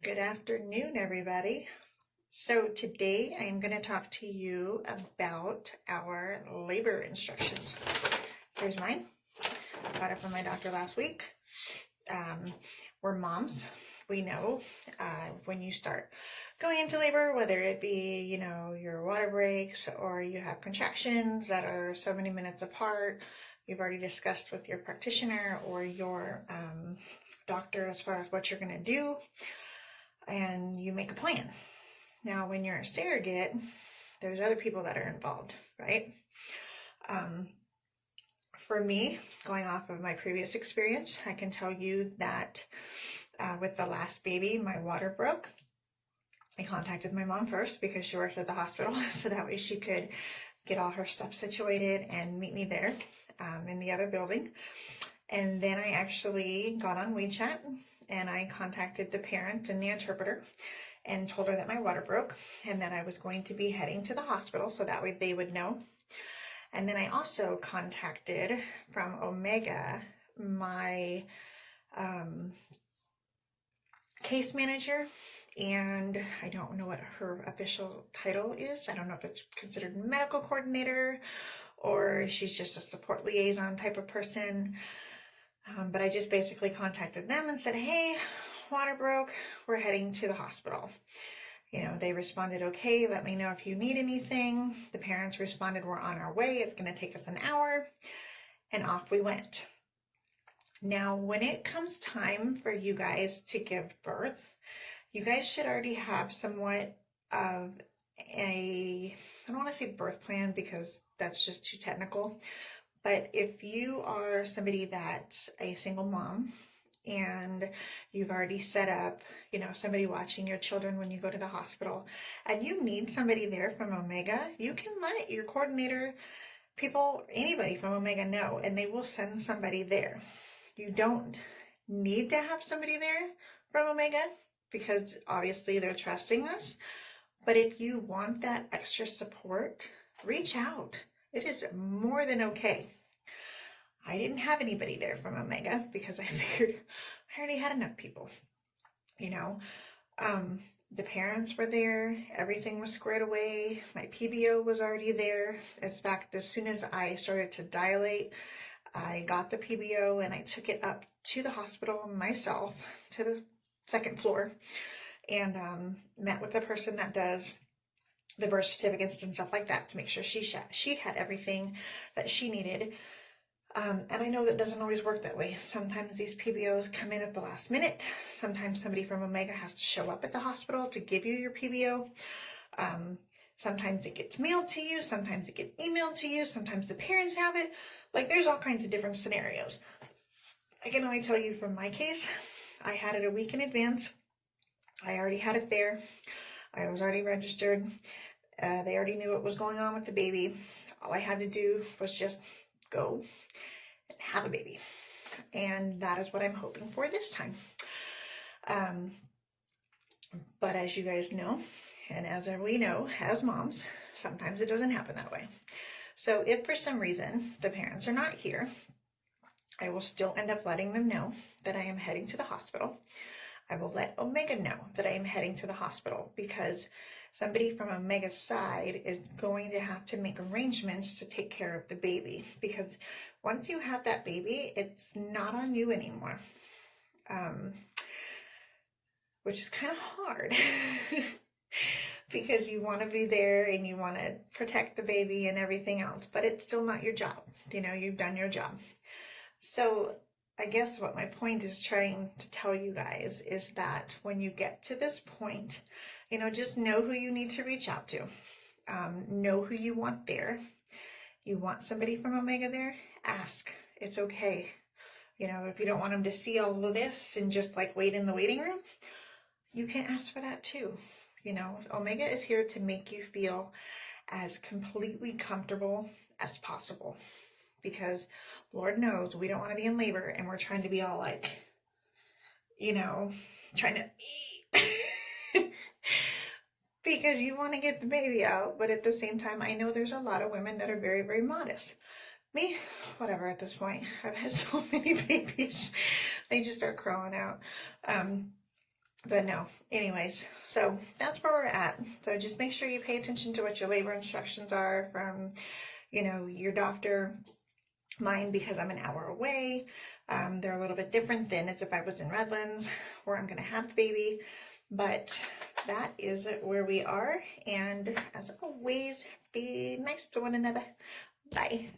Good afternoon, everybody. So today I am going to talk to you about our labor instructions. Here's mine. Got it from my doctor last week. We're moms. We know when you start going into labor, whether it be, your water breaks or you have contractions that are so many minutes apart, you've already discussed with your practitioner or your doctor as far as what you're going to do, and you make a plan. Now, when you're a surrogate, there's other people that are involved, right? For me, going off of my previous experience, I can tell you that with the last baby, my water broke. I contacted my mom first because she worked at the hospital, so that way she could get all her stuff situated and meet me there in the other building. And then I actually got on WeChat and I contacted the parent and the interpreter and told her that my water broke and that I was going to be heading to the hospital, so that way they would know. And then I also contacted from Omega my case manager, and I don't know what her official title is. I don't know if it's considered medical coordinator or she's just a support liaison type of person. But I just basically contacted them and said, hey, water broke, we're heading to the hospital. They responded, okay, let me know if you need anything. The parents responded, we're on our way, it's going to take us an hour, and off we went. Now, when it comes time for you guys to give birth, you guys should already have somewhat of I don't want to say birth plan because that's just too technical, but if you are somebody that's a single mom and you've already set up, somebody watching your children when you go to the hospital, and you need somebody there from Omega, you can let your coordinator, anybody from Omega know, and they will send somebody there. You don't need to have somebody there from Omega because obviously they're trusting us. But if you want that extra support, reach out. It is more than okay. I didn't have anybody there from Omega because I figured I already had enough people. The parents were there. Everything was squared away. My PBO was already there. In fact, as soon as I started to dilate, I got the PBO and I took it up to the hospital myself, to the second floor, and met with the person that does the birth certificates and stuff like that to make sure she had everything that she needed. And I know that doesn't always work that way. Sometimes these PBOs come in at the last minute. Sometimes somebody from Omega has to show up at the hospital to give you your PBO. Sometimes it gets mailed to you. Sometimes it gets emailed to you. Sometimes the parents have it. There's all kinds of different scenarios. I can only tell you from my case, I had it a week in advance. I already had it there. I was already registered. They already knew what was going on with the baby. All I had to do was just go and have a baby. And that is what I'm hoping for this time. But as you guys know, and as we know as moms, sometimes it doesn't happen that way. So if for some reason the parents are not here, I will still end up letting them know that I am heading to the hospital. I will let Omega know that I am heading to the hospital because somebody from Omega's side is going to have to make arrangements to take care of the baby, because once you have that baby, it's not on you anymore, which is kind of hard because you want to be there and you want to protect the baby and everything else, but it's still not your job. You've done your job. So I guess what my point is trying to tell you guys is that when you get to this point, just know who you need to reach out to. Know who you want there. You want somebody from Omega there? Ask. It's okay. If you don't want them to see all of this and just wait in the waiting room, you can ask for that too. Omega is here to make you feel as completely comfortable as possible. Because Lord knows we don't want to be in labor and we're trying to be all trying to eat. Because you want to get the baby out, but at the same time, I know there's a lot of women that are very, very modest. Me, whatever at this point. I've had so many babies. They just start crawling out. But no, anyways, so that's where we're at. So just make sure you pay attention to what your labor instructions are from, your doctor. Mine, because I'm an hour away, they're a little bit different than as if I was in Redlands, where I'm going to have the baby. But that is where we are. And as always, be nice to one another. Bye.